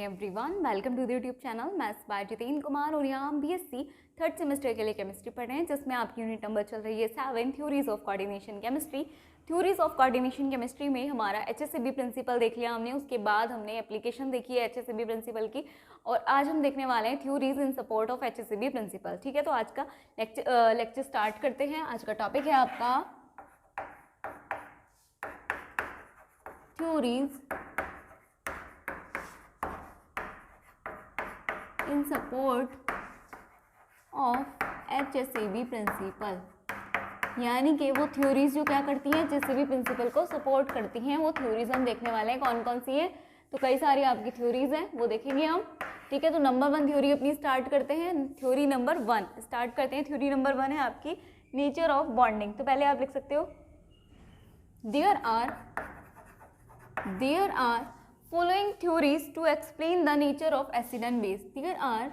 Everyone, welcome to the YouTube channel maths by Jitendra Kumar. और यहाँ हम बीएससी थर्ड सेमेस्टर के लिए केमिस्ट्री पढ़ रहे हैं, जिसमें आपकी यूनिट नंबर चल रही है 7 theories of coordination chemistry. Theories of coordination chemistry में हमारा HACCP प्रिंसिपल देख लिया हमने, उसके बाद हमने एप्लीकेशन देखी है HACCP प्रिंसिपल की, और आज हम देखने वाले हैं theories in support of HACCP principle. ठीक है, तो आज का लेक्चर स्टार्ट करते हैं। आज का टॉपिक है आपका theories in support of HACCP principle, यानी कि वो थ्योरीज जो क्या करती हैं, HACCP प्रिंसिपल को सपोर्ट करती हैं, वो थ्योरीज हम देखने वाले हैं। कौन कौन सी है? तो कई सारी आपकी थ्योरीज हैं, वो देखेंगे हम। ठीक है, तो नंबर 1 थ्योरी अपनी स्टार्ट करते हैं। थ्योरी नंबर 1 स्टार्ट करते हैं। थ्योरी नंबर 1 है आपकी नेचर ऑफ बॉन्डिंग। तो पहले आप लिख सकते हो there are following theories to explain the nature of acid and base. There are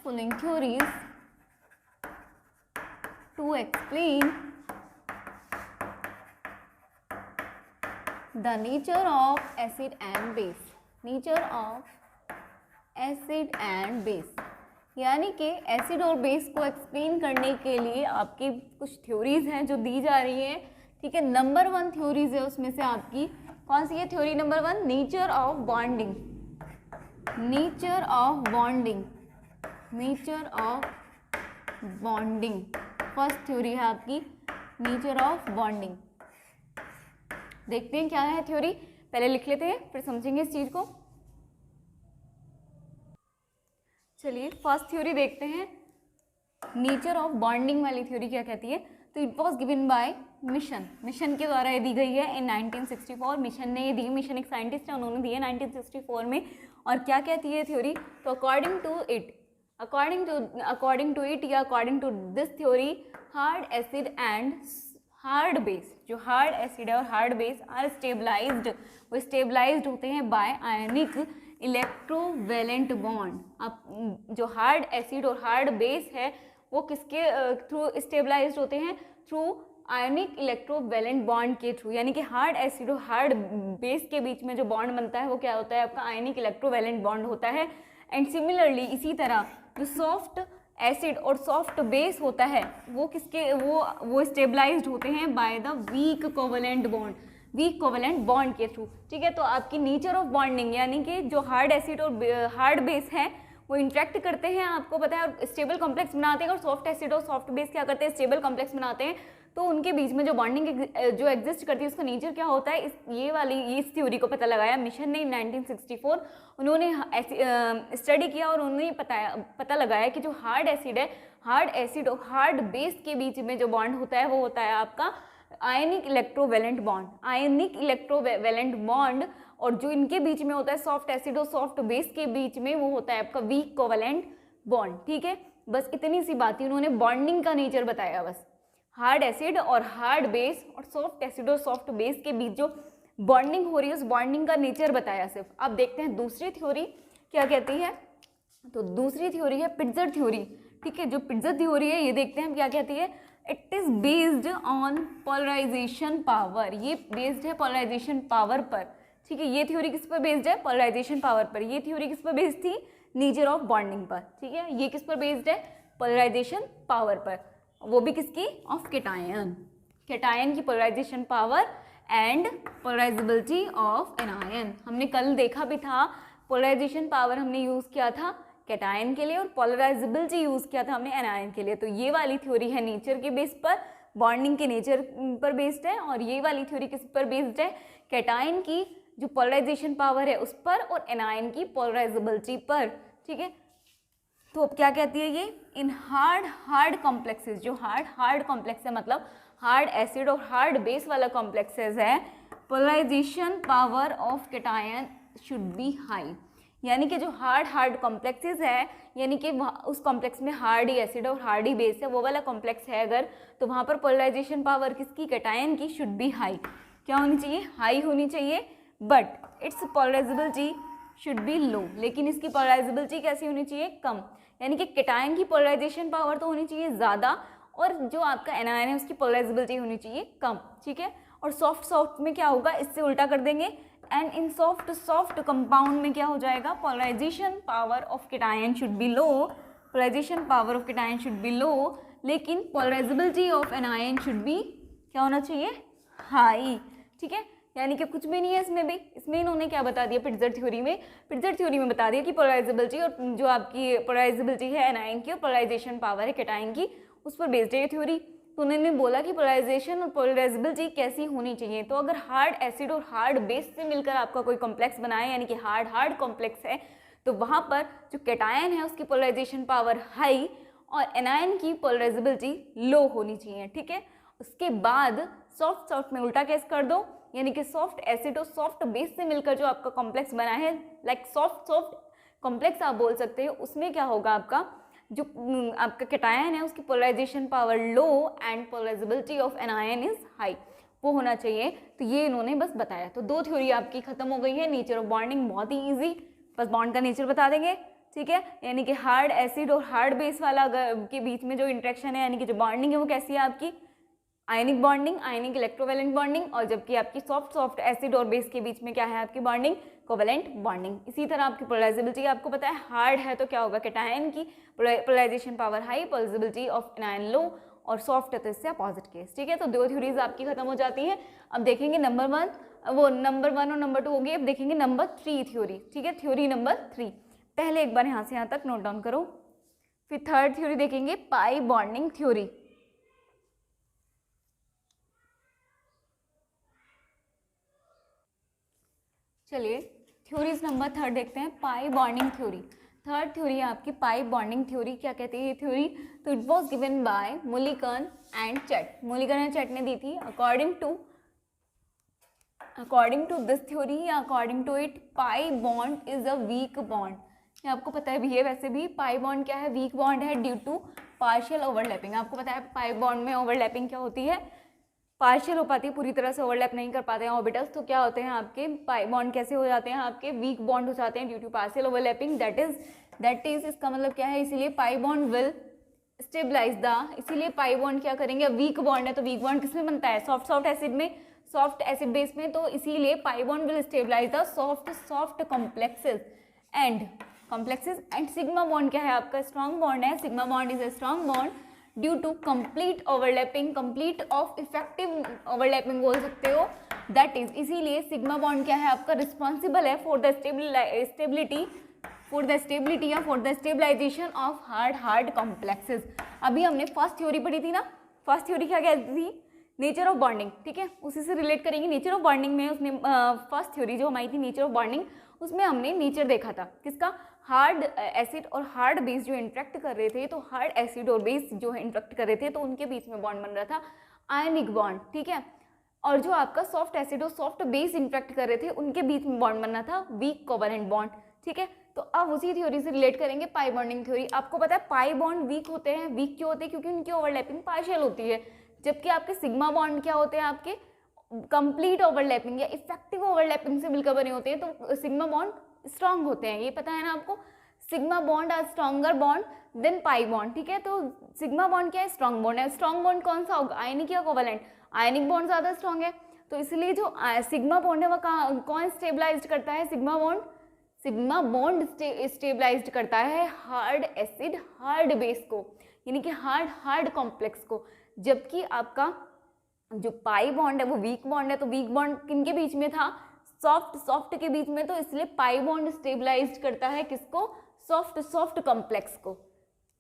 following theories to explain the nature of acid and base. Nature of acid and base, यानी कि acid और base को explain करने के लिए आपकी कुछ theories हैं जो दी जा रही हैं। ठीक है, नंबर 1 थ्योरीज है, उसमें से आपकी कौन सी है? Theory number 1 nature of bonding. Nature of bonding first theory है आपकी नेचर ऑफ बॉन्डिंग। देखते हैं क्या है थ्योरी, पहले लिख लेते हैं फिर समझेंगे इस चीज को। चलिए फर्स्ट थ्योरी देखते हैं। नेचर ऑफ बॉन्डिंग वाली थ्योरी क्या कहती है? तो it was given by mission के द्वारा ये दी गई है इन 1964। मिशन ने ये दी, मिशन एक साइंटिस्ट है, उन्होंने दी है 1964 में। और क्या कहती है थ्योरी? तो अकॉर्डिंग टू इट या according to this theory, hard acid and hard base, जो हार्ड एसिड है और हार्ड बेस आर स्टेबलाइज्ड, वो स्टेबलाइज्ड होते हैं बाय आयनिक इलेक्ट्रोवेलेंट बॉन्ड। अब जो हार्ड एसिड और हार्ड बेस है वो किसके थ्रू स्टेबलाइज्ड होते हैं? थ्रू आयनिक इलेक्ट्रोवेलेंट बॉन्ड के थ्रू। यानी कि हार्ड एसिड और हार्ड बेस के बीच में जो बॉन्ड बनता है वो क्या होता है? आपका आयनिक इलेक्ट्रोवेलेंट बॉन्ड होता है। एंड सिमिलरली इसी तरह जो सॉफ्ट एसिड और सॉफ्ट बेस होता है वो किसके वो स्टेबलाइज्ड होते हैं by the weak covalent bond के थ्रू। ठीक है, तो आपकी नेचर ऑफ बॉन्डिंग यानी कि जो हार्ड एसिड और हार्ड बेस है वो इंटरेक्ट करते हैं, आपको पता है, और स्टेबल कॉम्प्लेक्स बनाते हैं। और सॉफ्ट एसिड और सॉफ्ट बेस क्या करते हैं? स्टेबल कॉम्प्लेक्स बनाते हैं। तो उनके बीच में जो बॉन्डिंग जो एग्जिस्ट करती है उसका नेचर क्या होता है? इस थ्योरी को पता लगाया मिशन ने 1964। उन्होंने स्टडी किया और उन्होंने पता लगाया कि जो हार्ड एसिड और हार्ड बेस के बीच में जो बॉन्ड होता है वो होता है आपका आयनिक इलेक्ट्रोवेलेंट बॉन्ड। और जो इनके बीच में होता है सॉफ्ट एसिड और सॉफ्ट बेस के बीच में वो होता है आपका वीक कोवेलेंट बॉन्ड। ठीक है, बस इतनी सी बात ही उन्होंने बॉन्डिंग का नेचर बताया। बस हार्ड एसिड और हार्ड बेस और सॉफ्ट एसिड और सॉफ्ट बेस के बीच जो बॉन्डिंग हो रही है उस बॉन्डिंग का नेचर बताया सिर्फ। अब देखते हैं दूसरी थ्योरी क्या कहती है। तो दूसरी थ्योरी है पिट्जर थ्योरी। ठीक है, जो पिट्जर थ्योरी है ये देखते हैं हम क्या कहती है। It is based on polarisation power. ये बेस्ड है पोलराइजेशन पावर पर। ठीक है, ये थ्योरी किस पर बेस्ड है? पोलराइजेशन पावर पर। ये थ्योरी किस पर बेस्ड थी? नेचर ऑफ बॉन्डिंग पर। ठीक है, ये किस पर बेस्ड है? पोलराइजेशन पावर पर, वो भी किसकी? ऑफ कैटायन की polarisation power and polarisability of anion. हमने कल देखा भी था, पोलराइजेशन पावर हमने यूज किया था कैटायन के लिए और पोलराइजेबिलिटी यूज किया था हमने एनायन के लिए। तो ये वाली थ्योरी है नेचर के बेस पर, बॉन्डिंग के नेचर पर बेस्ड है। और ये वाली थ्योरी किस पर बेस्ड है? कैटायन की जो पोलराइजेशन पावर है उस पर और एनायन की पोलराइजेबिलिटी पर। ठीक है, तो अब क्या कहती है ये? इन हार्ड कॉम्प्लेक्सेस, जो हार्ड कॉम्प्लेक्स है मतलब हार्ड एसिड और हार्ड बेस वाला कॉम्प्लेक्सेस है, polarisation power of cation should be high. यानी कि जो हार्ड कॉम्प्लेक्सेस है, यानी कि उस कॉम्प्लेक्स में हार्ड ही एसिड और हार्ड ही बेस है, वो वाला कॉम्प्लेक्स है अगर, तो वहाँ पर पोलराइजेशन पावर किसकी? कैटायन की शुड बी हाई। क्या होनी चाहिए? हाई होनी चाहिए। But its polarizability should be low, लेकिन इसकी पोलराइजेबिलिटी कैसी होनी चाहिए? कम। यानी कि कैटायन की पोलराइजेशन पावर तो होनी चाहिए ज़्यादा और जो आपका एनायन है उसकी पोलराइजेबिलिटी होनी चाहिए कम। ठीक है, और सॉफ्ट सॉफ्ट में क्या होगा, इससे उल्टा कर देंगे, and in soft soft compound में क्या हो जाएगा, polarization power of cation should be low, polarization power of cation should be low, लेकिन polarizability of anion should be क्या होना चाहिए, हाई। ठीक है, यानी कि कुछ भी नहीं है इसमें भी, इसमें इन्होंने क्या बता दिया पिट्जर थ्योरी में, पिट्जर थ्योरी में बता दिया कि पोलराइजेबिलिटी और जो आपकी पोलराइजेबिलिटी है एनायन की और पोलराइजेशन पावर है कैटायन की, उस पर बेस्ड है ये थ्योरी। तो उन्होंने बोला कि पोलराइजेशन और पोलराइजेबिलिटी कैसी होनी चाहिए। तो अगर हार्ड एसिड और हार्ड बेस से मिलकर आपका कोई कॉम्प्लेक्स बना है, यानी कि हार्ड कॉम्प्लेक्स है, तो वहाँ पर जो कैटायन है उसकी पोलराइजेशन पावर हाई और एनायन की पोलराइजेबिलिटी लो होनी चाहिए। ठीक है, उसके बाद सॉफ्ट सॉफ्ट में उल्टा केस कर दो, यानी कि सॉफ्ट एसिड और सॉफ्ट बेस से मिलकर जो आपका कॉम्प्लेक्स बना है, लाइक सॉफ्ट कॉम्प्लेक्स आप बोल सकते हो, उसमें क्या होगा, आपका जो आपका कैटायन है उसकी polarisation power low and polarisability of anion is high, वो होना चाहिए। तो ये इन्होंने बस बताया। तो 2 थ्योरी आपकी खत्म हो गई है। नेचर ऑफ बॉन्डिंग बहुत ही ईजी, बस बॉन्ड का नेचर बता देंगे। ठीक है, यानी कि हार्ड एसिड और हार्ड बेस वाला के बीच में जो इंट्रैक्शन है, यानी कि जो बॉन्डिंग है वो कैसी है आपकी, आयनिक बॉन्डिंग, आयनिक इलेक्ट्रोवैलेंट बॉन्डिंग। और जबकि आपकी सॉफ्ट एसिड और बेस के बीच में क्या है आपकी बॉन्डिंग, कोवैलेंट बॉन्डिंग। इसी तरह आपकी पोलराइजेबिलिटी आपको पता है, हार्ड है तो क्या होगा, कैटायन की polarisation power high, polarizability of anion low, और सॉफ्ट है तो इससे अपोजिट केस। ठीक है, तो 2 थ्योरीज आपकी खत्म हो जाती हैं। अब देखेंगे नंबर 1 और नंबर 2 हो गई। अब देखेंगे नंबर 3 थ्योरी। ठीक है, थ्योरी नंबर 3 पहले एक बार यहाँ से यहाँ तक नोट डाउन करो, फिर थर्ड थ्योरी देखेंगे, पाई बॉन्डिंग थ्योरी। चलिए थ्योरीज नंबर 3 देखते हैं, pi bonding theory. Third theory है आपकी पाई बॉन्डिंग थ्योरी। क्या कहती है ये थ्योरी, तो it was given by Mulliken and Chatt. Mulliken and Chatt ने दी थी। According to this theory, according to it, pi bond is a weak bond. ये आपको पता है भी है, वैसे भी पाई बॉन्ड क्या है, वीक बॉन्ड है ड्यू टू पार्शियल ओवरलैपिंग। आपको पता है पाई बॉन्ड में ओवरलैपिंग क्या होती है, पार्शियल हो पाती है, पूरी तरह से ओवरलैप नहीं कर पाते हैं ऑर्बिटल्स। तो क्या होते हैं आपके पाई बॉन्ड कैसे हो जाते हैं, आपके वीक बॉन्ड हो जाते हैं due to partial overlapping. That is इसका मतलब क्या है, इसीलिए pi bond will stabilise the, इसीलिए पाई बॉन्ड क्या करेंगे, वीक बॉन्ड है तो वीक बॉन्ड किसमें बनता है, सॉफ्ट एसिड में, सॉफ्ट एसिड बेस में। तो इसीलिए pi bond will stabilise the soft complexes and sigma bond क्या है आपका, स्ट्रॉन्ग बॉन्ड है। Sigma bond is a strong bond due to complete overlapping, complete of effective overlapping बोल सकते हो। दैट इज, इसीलिए सिग्मा बॉन्ड क्या है आपका, रिस्पॉन्सिबल है फॉर द स्टेबिलिटी या for the stabilisation of hard complexes. अभी हमने फर्स्ट थ्योरी पढ़ी थी ना, फर्स्ट थ्योरी क्या कहती थी, नेचर ऑफ बॉन्डिंग। ठीक है, उसी से रिलेट करेंगे। नेचर ऑफ बॉन्डिंग में उसने फर्स्ट थ्योरी जो हमारी थी नेचर ऑफ बॉन्डिंग, उसमें हमने नेचर देखा था किसका, हार्ड एसिड और हार्ड बेस जो इंटरेक्ट कर रहे थे। तो हार्ड एसिड और बेस जो है इंटरेक्ट कर रहे थे तो उनके बीच में बॉन्ड बन रहा था आयनिक बॉन्ड। ठीक है, और जो आपका सॉफ्ट एसिड और सॉफ्ट बेस इंटरेक्ट कर रहे थे उनके बीच में बॉन्ड बनना था वीक कोवैलेंट बॉन्ड। ठीक है, तो अब उसी थ्योरी से रिलेट करेंगे पाई बॉन्डिंग थ्योरी। आपको पता है पाई बॉन्ड वीक होते हैं, वीक क्यों होते हैं, क्योंकि उनकी ओवरलैपिंग पार्शियल होती है। जबकि आपके सिग्मा बॉन्ड क्या होते हैं, आपके कंप्लीट ओवरलैपिंग या इफेक्टिव ओवरलैपिंग से मिलकर बने होते हैं। तो सिग्मा बॉन्ड स्ट्रांग होते हैं, ये पता है ना आपको। Sigma bond are stronger bond than pi bond. ठीक है, तो सिग्मा बॉन्ड क्या है, स्ट्रॉन्ग बॉन्ड है। स्ट्रॉन्ग बॉन्ड कौन सा होगा, आयनिक या कोवैलेंट, आयनिक बॉन्ड ज्यादा स्ट्रॉन्ग है। तो इसलिए जो सिग्मा बॉन्ड है वो कौन स्टेबलाइज्ड करता है, सिग्मा बॉन्ड स्टेबलाइज्ड करता है हार्ड एसिड हार्ड बेस को, यानी कि हार्ड कॉम्प्लेक्स को। जबकि आपका जो पाई बॉन्ड है वो वीक बॉन्ड है। तो वीक बॉन्ड किनके बीच में था, सॉफ्ट के बीच में। तो इसलिए पाई बॉन्ड स्टेबलाइज्ड करता है किसको, सॉफ्ट कॉम्प्लेक्स को।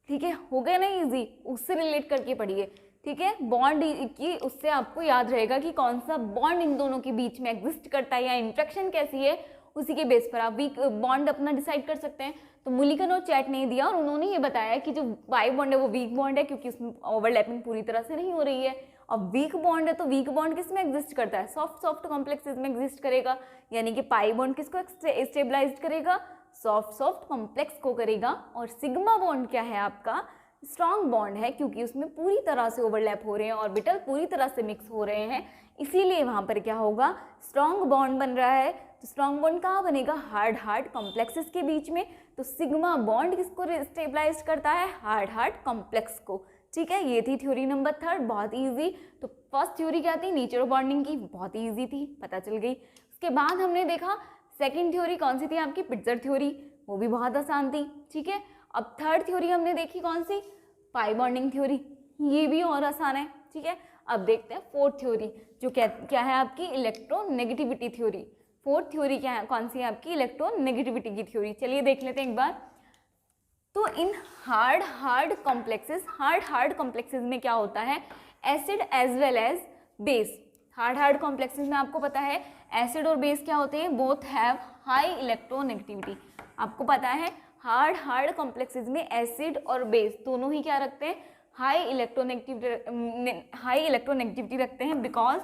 ठीक है, हो गया ना इजी, उससे रिलेट करके पढ़िए। ठीक है, बॉन्ड की उससे आपको याद रहेगा कि कौन सा बॉन्ड इन दोनों के बीच में एग्जिस्ट करता है या इंट्रैक्शन कैसी है, उसी के बेस पर आप वीक बॉन्ड अपना डिसाइड कर सकते हैं। तो मुलिकन और चैट ने दिया और उन्होंने ये बताया कि जो पाई बॉन्ड है वो वीक बॉन्ड है क्योंकि उसमें ओवरलैपिंग पूरी तरह से नहीं हो रही है। अब वीक बॉन्ड है तो वीक बॉन्ड किस में एग्जिस्ट करता है, सॉफ्ट कॉम्प्लेक्सेस में एग्जिस्ट करेगा। यानी कि पाई बॉन्ड किसको स्टेबलाइज करेगा, सॉफ्ट कॉम्प्लेक्स को करेगा। और सिग्मा बॉन्ड क्या है आपका, स्ट्रॉन्ग बॉन्ड है क्योंकि उसमें पूरी तरह से ओवरलैप हो रहे हैं, ऑर्बिटल पूरी तरह से मिक्स हो रहे हैं, इसीलिए वहां पर क्या होगा, स्ट्रॉन्ग बॉन्ड बन रहा है। तो स्ट्रॉन्ग बॉन्ड कहाँ बनेगा, हार्ड कॉम्प्लेक्सेस के बीच में। तो सिग्मा बॉन्ड किसको स्टेबलाइज करता है, हार्ड कॉम्प्लेक्स को। ठीक है, ये थी थ्योरी नंबर 3, बहुत इजी। तो फर्स्ट थ्योरी क्या थी, नेचर ऑफ बॉन्डिंग की, बहुत इजी थी, पता चल गई। उसके बाद हमने देखा सेकंड थ्योरी कौन सी थी आपकी, पिट्जर थ्योरी, वो भी बहुत आसान थी, ठीक है। अब थर्ड थ्योरी हमने देखी कौन सी, पाई बॉन्डिंग थ्योरी, ये भी और आसान है, ठीक है। अब देखते हैं फोर्थ थ्योरी, जो क्या है आपकी, इलेक्ट्रोनेगेटिविटी थ्योरी। फोर्थ थ्योरी क्या है, कौन सी है आपकी, इलेक्ट्रोनेगेटिविटी की थ्योरी। चलिए देख लेते हैं एक बार। तो इन हार्ड कॉम्प्लेक्सेस में क्या होता है, acid as well as base. Hard complexes में आपको पता है एसिड और बेस क्या होते हैं, बोथ हैव हाई इलेक्ट्रोनेगेटिविटी। आपको पता है हार्ड कॉम्प्लेक्सेस में एसिड और बेस दोनों ही क्या रखते हैं, हाई इलेक्ट्रोनेगेटिविटी रखते हैं, because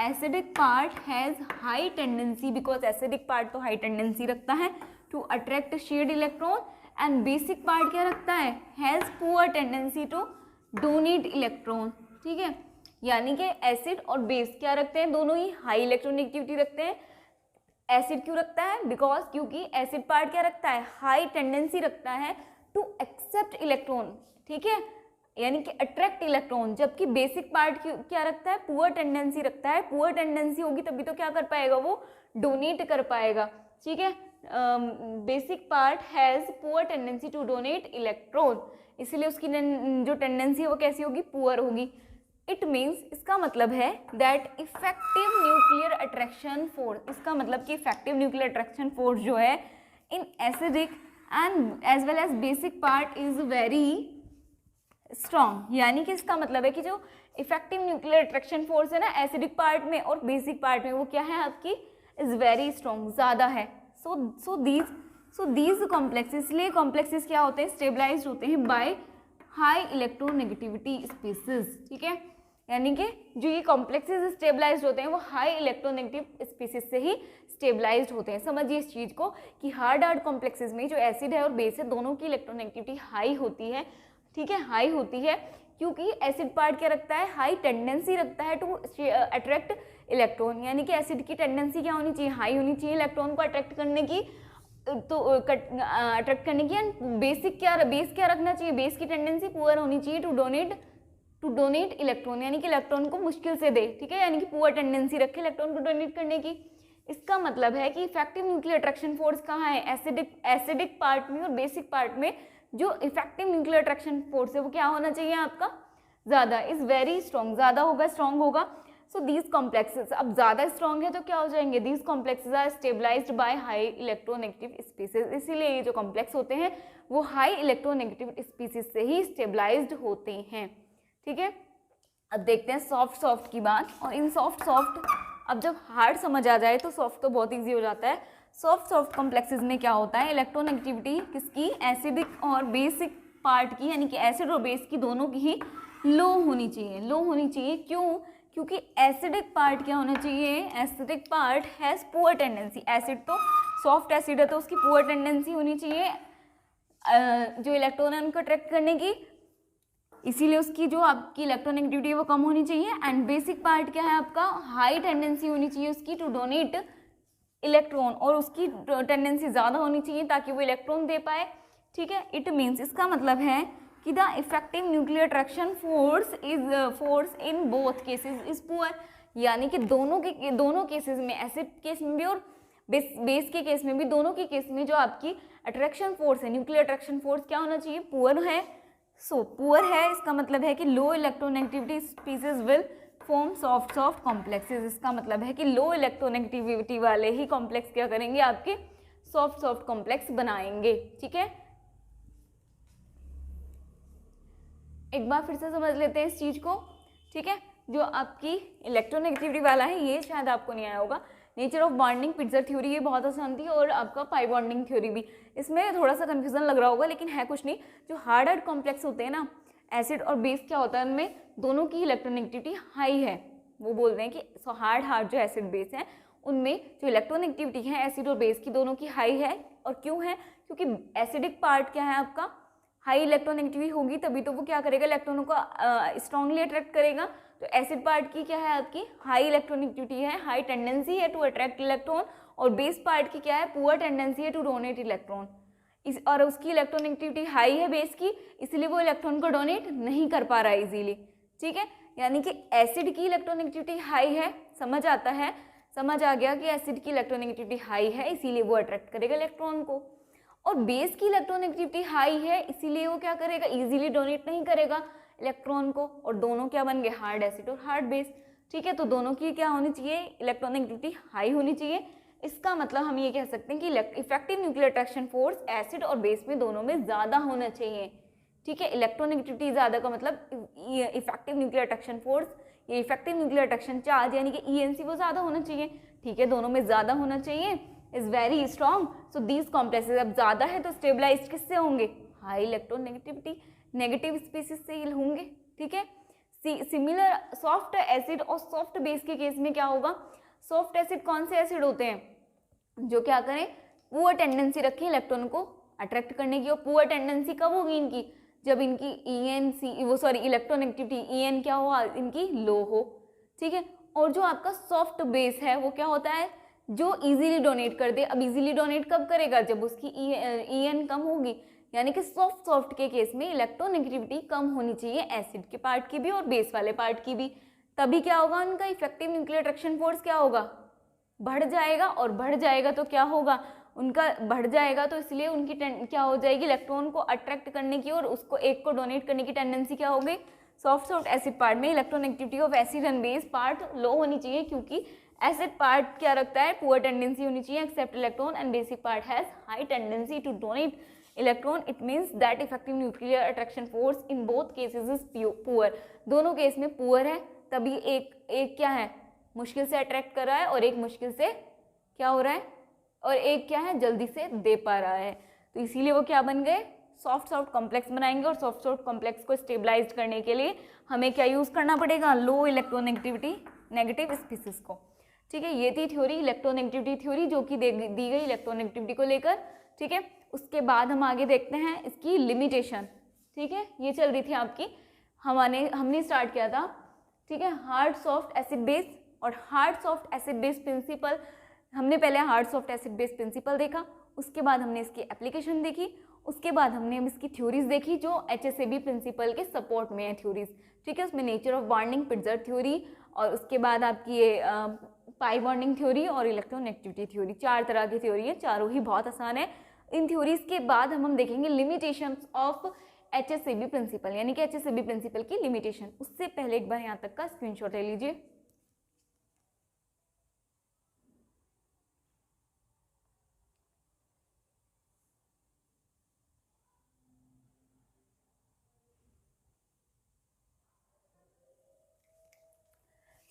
acidic part has high tendency, because acidic part तो हाई टेंडेंसी रखता है to attract shared electron, and basic part क्या रखता है, has poor tendency to donate electron, ठीक है। यानी कि एसिड और बेस क्या रखते हैं, दोनों ही हाई इलेक्ट्रोनेगेटिविटी रखते हैं। एसिड क्यों रखता है, बिकॉज क्योंकि एसिड पार्ट क्या रखता है, हाई टेंडेंसी रखता है टू एक्सेप्ट इलेक्ट्रॉन, ठीक है, यानी कि अट्रैक्ट इलेक्ट्रॉन। जबकि बेसिक पार्ट क्या रखता है, पुअर टेंडेंसी रखता है। पुअर टेंडेंसी होगी तभी तो क्या कर पाएगा, वो डोनेट कर पाएगा, ठीक है। Basic part has poor tendency to donate electron, इसलिए उसकी जो टेंडेंसी है वो कैसी होगी, पुअर होगी। इट मीन्स, इसका मतलब है that effective nuclear attraction force, इसका मतलब कि इफेक्टिव न्यूक्लियर अट्रैक्शन फोर्स जो है in acidic and as well as basic part is very strong. यानी कि इसका मतलब है कि जो इफेक्टिव न्यूक्लियर अट्रैक्शन फोर्स है ना एसिडिक पार्ट में और बेसिक पार्ट में, वो क्या है आपकी, इज वेरी स्ट्रॉन्ग, ज़्यादा है। सो दीज कॉम्प्लेक्सेस, इसलिए कॉम्प्लेक्सेस क्या होते हैं, स्टेबलाइज्ड होते हैं बाय हाई इलेक्ट्रोनेगेटिविटी स्पीसीज, ठीक है। यानी कि जो ये कॉम्प्लेक्सेस स्टेबलाइज्ड होते हैं वो हाई इलेक्ट्रोनेगेटिव स्पीसीज से ही स्टेबलाइज्ड होते हैं। समझिए इस चीज़ को कि हार्ड कॉम्प्लेक्सेस में जो एसिड है और बेस है दोनों की इलेक्ट्रोनेगेटिविटी हाई होती है, ठीक है, हाई होती है, क्योंकि एसिड पार्ट क्या रखता है, हाई टेंडेंसी रखता है टू अट्रैक्ट इलेक्ट्रॉन। यानी कि एसिड की टेंडेंसी क्या होनी चाहिए, हाई होनी चाहिए इलेक्ट्रॉन को अट्रैक्ट करने की, तो अट्रैक्ट करने की। एंड बेस क्या रखना चाहिए, बेस की टेंडेंसी पुअर होनी चाहिए टू डोनेट इलेक्ट्रॉन, यानी कि इलेक्ट्रॉन को मुश्किल से दे, ठीक है, यानी कि पुअर टेंडेंसी रखे इलेक्ट्रॉन को डोनेट करने की। इसका मतलब है कि इफेक्टिव न्यूक्लियर अट्रैक्शन फोर्स कहाँ है, एसिडिक पार्ट में और बेसिक पार्ट में जो इफेक्टिव न्यूक्लियर अट्रैक्शन फोर्स है वो क्या होना चाहिए आपका, ज़्यादा, इज वेरी स्ट्रॉन्ग, ज़्यादा होगा, स्ट्रॉन्ग होगा। सो दीज कॉम्प्लेक्सेस, अब ज़्यादा स्ट्रॉन्ग है तो क्या हो जाएंगे, these complexes are stabilised by high electronegative species, इसीलिए ये जो कॉम्प्लेक्स होते हैं वो हाई इलेक्ट्रोनेगेटिव स्पीसीज से ही स्टेबलाइज्ड होते हैं, ठीक है। अब देखते हैं सॉफ्ट की बात। और इन सॉफ्ट अब जब हार्ड समझ आ जाए तो सॉफ्ट तो बहुत ईजी हो जाता है। सॉफ्ट कॉम्प्लेक्सेस में क्या होता है, इलेक्ट्रोनेगेटिविटी किसकी, एसिडिक और बेसिक पार्ट की, यानी कि एसिड और बेस की दोनों की ही लो होनी चाहिए। क्यों, क्योंकि एसिडिक पार्ट क्या होना चाहिए, acidic part has poor tendency, acid तो सॉफ्ट एसिड है तो उसकी पुअर टेंडेंसी होनी चाहिए जो इलेक्ट्रॉन है उनको अट्रैक्ट करने की, इसीलिए उसकी जो आपकी इलेक्ट्रोनेगेटिविटी है वो कम होनी चाहिए। एंड बेसिक पार्ट क्या है आपका, हाई टेंडेंसी होनी चाहिए उसकी टू डोनेट इलेक्ट्रॉन, और उसकी टेंडेंसी ज़्यादा होनी चाहिए ताकि वो इलेक्ट्रॉन दे पाए, ठीक है। इट मीन्स, इसका मतलब है कि the effective nuclear attraction force in both cases is poor, यानी कि दोनों केसेस में, एसिड केस में भी और बेस के केस में भी, दोनों के केस में जो आपकी अट्रैक्शन फोर्स है, न्यूक्लियर अट्रैक्शन फोर्स क्या होना चाहिए, पुअर है। पुअर है, इसका मतलब है कि low electronegativity species will form soft complexes, इसका मतलब है कि लो इलेक्ट्रोनेगेटिविटी वाले ही कॉम्प्लेक्स क्या करेंगे, आपके सॉफ्ट कॉम्प्लेक्स बनाएंगे, ठीक है। एक बार फिर से समझ लेते हैं इस चीज को, ठीक है। जो आपकी इलेक्ट्रोनेगेटिविटी वाला है ये शायद आपको नहीं आया होगा, नेचर ऑफ बॉन्डिंग, पिट्जर थ्योरी, ये बहुत आसान थी, और आपका पाई बॉन्डिंग थ्योरी भी, इसमें थोड़ा सा कंफ्यूजन लग रहा होगा लेकिन है कुछ नहीं। जो हार्ड कॉम्प्लेक्स होते हैं ना, एसिड और बेस क्या होता है, उनमें दोनों की इलेक्ट्रोनेगेटिविटी हाई है, वो बोलते हैं कि हार्ड जो एसिड बेस है उनमें जो इलेक्ट्रोनेगेटिविटी है एसिड और बेस की दोनों की हाई है। और क्यों है, क्योंकि एसिडिक पार्ट क्या है आपका, हाई इलेक्ट्रोनेगेटिविटी होगी तभी तो वो क्या करेगा, इलेक्ट्रॉनों को स्ट्रांगली अट्रैक्ट करेगा। तो एसिड पार्ट की क्या है आपकी, हाई इलेक्ट्रोनेगेटिविटी है, हाई टेंडेंसी है टू अट्रैक्ट इलेक्ट्रॉन, और बेस पार्ट की क्या है, पुअर टेंडेंसी है टू डोनेट इलेक्ट्रॉन। और उसकी इलेक्ट्रोनेगेटिविटी हाई है बेस की, इसलिए वो इलेक्ट्रॉन को डोनेट नहीं कर पा रहा है इजीली, ठीक है। यानी कि एसिड की इलेक्ट्रोनेगेटिविटी हाई है, समझ आता है, समझ आ गया कि एसिड की इलेक्ट्रोनेगेटिविटी हाई है इसीलिए वो अट्रैक्ट करेगा इलेक्ट्रॉन को, और बेस की इलेक्ट्रोनेगेटिविटी हाई है इसीलिए वो क्या करेगा, इजीली डोनेट नहीं करेगा इलेक्ट्रॉन को, और दोनों क्या बन गए, हार्ड एसिड और हार्ड बेस, ठीक है। तो दोनों की क्या होनी चाहिए, इलेक्ट्रोनेगेटिविटी हाई होनी चाहिए। इसका मतलब हम ये कह सकते हैं कि effective nuclear attraction force acid और बेस में दोनों में ज़्यादा होना चाहिए, ठीक है। इलेक्ट्रोनेगेटिविटी ज़्यादा का मतलब इफेक्टिव न्यूक्लियर अट्रैक्शन फोर्स, ये इफेक्टिव न्यूक्लियर अट्रैक्शन चार्ज यानी कि ENC वो ज़्यादा होना चाहिए, ठीक है, दोनों में ज़्यादा होना चाहिए, is very strong. So these complexes अब ज़्यादा है तो स्टेबलाइज किससे होंगे, हाई इलेक्ट्रोनेगेटिविटी नेगेटिव स्पीसीज से होंगे, ठीक है। सिमिलर सॉफ्ट एसिड और सॉफ्ट बेस के केस में क्या होगा, सॉफ्ट एसिड कौन से एसिड होते हैं, जो क्या करें, पुअर टेंडेंसी रखें इलेक्ट्रॉन को अट्रैक्ट करने की, और पुअर टेंडेंसी कब होगी इनकी, जब इनकी इलेक्ट्रोनेगेटिविटी EN क्या हो, इनकी लो हो, ठीक है। और जो आपका सॉफ्ट बेस है वो क्या होता है, जो इजीली डोनेट कर दे। अब इजीली डोनेट कब करेगा, जब उसकी EN कम होगी, यानी कि सॉफ्ट के केस में इलेक्ट्रोनेगेटिविटी कम होनी चाहिए एसिड के पार्ट की भी और बेस वाले पार्ट की भी, तभी क्या होगा, उनका इफेक्टिव न्यूक्लियर अट्रैक्शन फोर्स क्या होगा, बढ़ जाएगा, और बढ़ जाएगा तो क्या होगा, उनका बढ़ जाएगा तो इसलिए उनकी क्या हो जाएगी, इलेक्ट्रॉन को अट्रैक्ट करने की और उसको एक को डोनेट करने की टेंडेंसी क्या हो गई, सॉफ्ट एसिड पार्ट में electronegativity of acid and base part low होनी चाहिए, क्योंकि एसिड पार्ट क्या रखता है, पुअर टेंडेंसी होनी चाहिए accept electron, and basic part has high tendency to donate electron. It means that effective nuclear attraction force in both cases is poor, दोनों case में पुअर है, तभी एक क्या है, मुश्किल से अट्रैक्ट कर रहा है, और एक मुश्किल से क्या हो रहा है, और एक क्या है, जल्दी से दे पा रहा है। तो इसीलिए वो क्या बन गए, सॉफ्ट कॉम्प्लेक्स बनाएंगे, और सॉफ्ट कॉम्प्लेक्स को स्टेबलाइज करने के लिए हमें क्या यूज़ करना पड़ेगा, लो इलेक्ट्रोनेगेटिविटी नेगेटिव स्पीसीज को, ठीक है। ये थी थ्योरी, इलेक्ट्रोनेगेटिविटी थ्योरी, जो कि दी गई इलेक्ट्रोनेगेटिविटी को लेकर, ठीक है। उसके बाद हम आगे देखते हैं इसकी लिमिटेशन, ठीक है। ये चल रही थी आपकी, हमने स्टार्ट किया था, ठीक है, हार्ड सॉफ्ट एसिड बेस और hard soft acid base principle. हमने पहले hard soft acid base principle देखा, उसके बाद हमने इसकी एप्लीकेशन देखी, उसके बाद हमने इसकी थ्योरीज देखी जो HSAB प्रिंसिपल के सपोर्ट में है थ्योरीज, ठीक है। उसमें नेचर ऑफ बॉन्डिंग, पिट्जर थ्योरी, और उसके बाद आपकी ये पाई बॉन्डिंग थ्योरी और इलेक्ट्रोनेगेटिविटी थ्योरी, 4 तरह की थ्योरी है, चारों ही बहुत आसान है। इन थ्योरीज के बाद हम देखेंगे लिमिटेशंस ऑफ HSAB प्रिंसिपल, यानी कि HSAB प्रिंसिपल की लिमिटेशन। उससे पहले एक बार यहाँ तक का स्क्रीनशॉट ले लीजिए।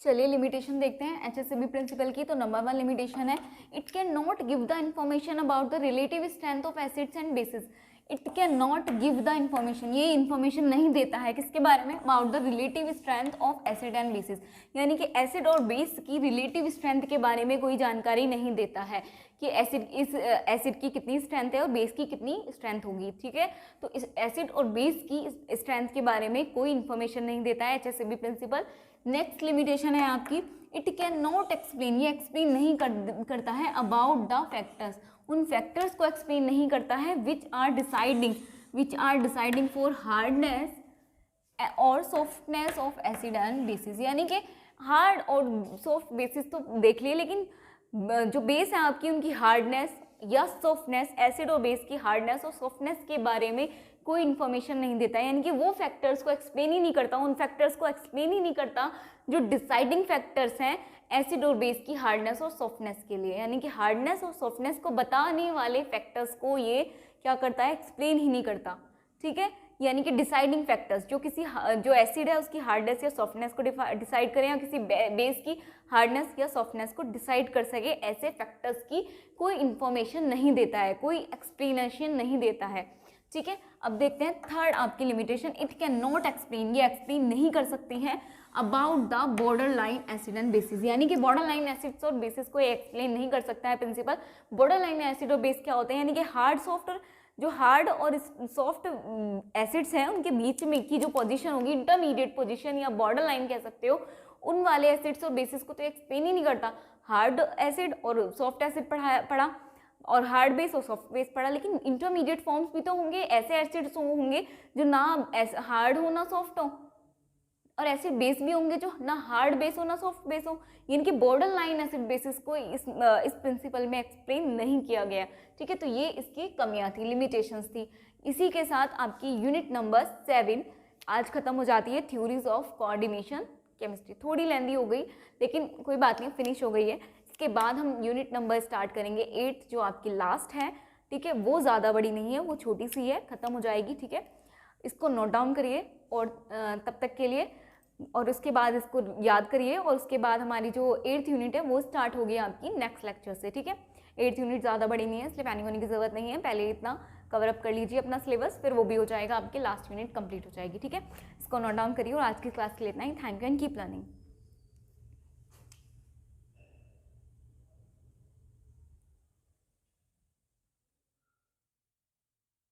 चलिए लिमिटेशन देखते हैं HSAB प्रिंसिपल की। तो नंबर 1 लिमिटेशन है, it can not give the information about the relative strength of acids and bases. It can not give the information, ये इन्फॉर्मेशन नहीं देता है किसके बारे में, about the relative strength of acid and bases, यानी कि एसिड और बेस की रिलेटिव स्ट्रेंथ के बारे में कोई जानकारी नहीं देता है कि एसिड की कितनी स्ट्रेंथ है और बेस की कितनी स्ट्रेंथ होगी, ठीक है। तो इस एसिड और बेस की स्ट्रेंथ के बारे में कोई इन्फॉर्मेशन नहीं देता है HSAB प्रिंसिपल। नेक्स्ट लिमिटेशन है आपकी, इट कैन नॉट एक्सप्लेन, ये एक्सप्लेन नहीं करता है अबाउट द फैक्टर्स, उन फैक्टर्स को एक्सप्लेन नहीं करता है which are deciding for hardness और softness of acid and bases, यानी कि हार्ड और सॉफ्ट बेसिस तो देख लिए, लेकिन जो बेस है आपकी उनकी हार्डनेस या सॉफ्टनेस, एसिड और बेस की हार्डनेस और सॉफ्टनेस के बारे में कोई इन्फॉर्मेशन नहीं देता है, यानी कि वो फैक्टर्स को एक्सप्लेन ही नहीं करता, उन फैक्टर्स को एक्सप्लेन ही नहीं करता जो डिसाइडिंग फैक्टर्स हैं एसिड और बेस की हार्डनेस और सॉफ्टनेस के लिए, यानी कि हार्डनेस और सॉफ्टनेस को बताने वाले फैक्टर्स को ये क्या करता है, एक्सप्लेन ही नहीं करता, ठीक है। यानी कि डिसाइडिंग फैक्टर्स जो एसिड है उसकी हार्डनेस या सॉफ्टनेस को डिसाइड करें, या किसी बेस की हार्डनेस या सॉफ्टनेस को डिसाइड कर सके, ऐसे फैक्टर्स की कोई इन्फॉर्मेशन नहीं देता है, कोई एक्सप्लेनेशन नहीं देता है, ठीक है। अब देखते हैं थर्ड आपकी limitation, it can not explain, ये एक्सप्लेन नहीं कर सकती हैं about the border line acid and bases, यानी कि बॉर्डर लाइन एसिड्स और बेसिस को एक्सप्लेन नहीं कर सकता है प्रिंसिपल। बॉर्डर लाइन एसिड और बेस क्या होते हैं, यानी कि हार्ड सॉफ्ट, और जो हार्ड और सॉफ्ट एसिड्स हैं उनके बीच में की जो पोजीशन होगी, इंटरमीडिएट पोजीशन या बॉर्डर लाइन कह सकते हो, उन वाले एसिड्स और बेसिस को तो एक्सप्लेन ही नहीं करता। हार्ड एसिड और सॉफ्ट एसिड पढ़ा, और हार्ड बेस और सॉफ्ट बेस पढ़ा, लेकिन इंटरमीडिएट फॉर्म्स भी तो होंगे, ऐसे एसिड्स होंगे जो ना हार्ड हो ना सॉफ्ट हो, और ऐसे बेस भी होंगे जो ना हार्ड बेस हो ना सॉफ्ट बेस हो। यानी कि बॉर्डर लाइन एसिड बेसिस को इस प्रिंसिपल में एक्सप्लेन नहीं किया गया। ठीक है, तो ये इसकी कमियां थी, लिमिटेशंस थी। इसी के साथ आपकी यूनिट नंबर 7 आज खत्म हो जाती है, थ्योरीज ऑफ कोऑर्डिनेशन केमिस्ट्री। थोड़ी लेंदी हो गई लेकिन कोई बात नहीं, फिनिश हो गई है। इसके बाद हम यूनिट नंबर स्टार्ट करेंगे 8 जो आपकी लास्ट है। ठीक है, वो ज़्यादा बड़ी नहीं है, वो छोटी सी है, खत्म हो जाएगी। ठीक है, इसको नोट डाउन करिए और तब तक के लिए, और उसके बाद इसको याद करिए, और उसके बाद हमारी जो 8th यूनिट है वो स्टार्ट होगी आपकी नेक्स्ट लेक्चर से। ठीक है, 8th यूनिट ज़्यादा बड़ी नहीं है, इसलिए पैनिक होने की ज़रूरत नहीं है। पहले इतना कवर अप कर लीजिए अपना सिलेबस, फिर वो भी हो जाएगा, आपके लास्ट यूनिट कंप्लीट हो जाएगी। ठीक है, इसको नोट डाउन करिए, और आज की क्लास के लिए इतना ही। Thank you and keep learning.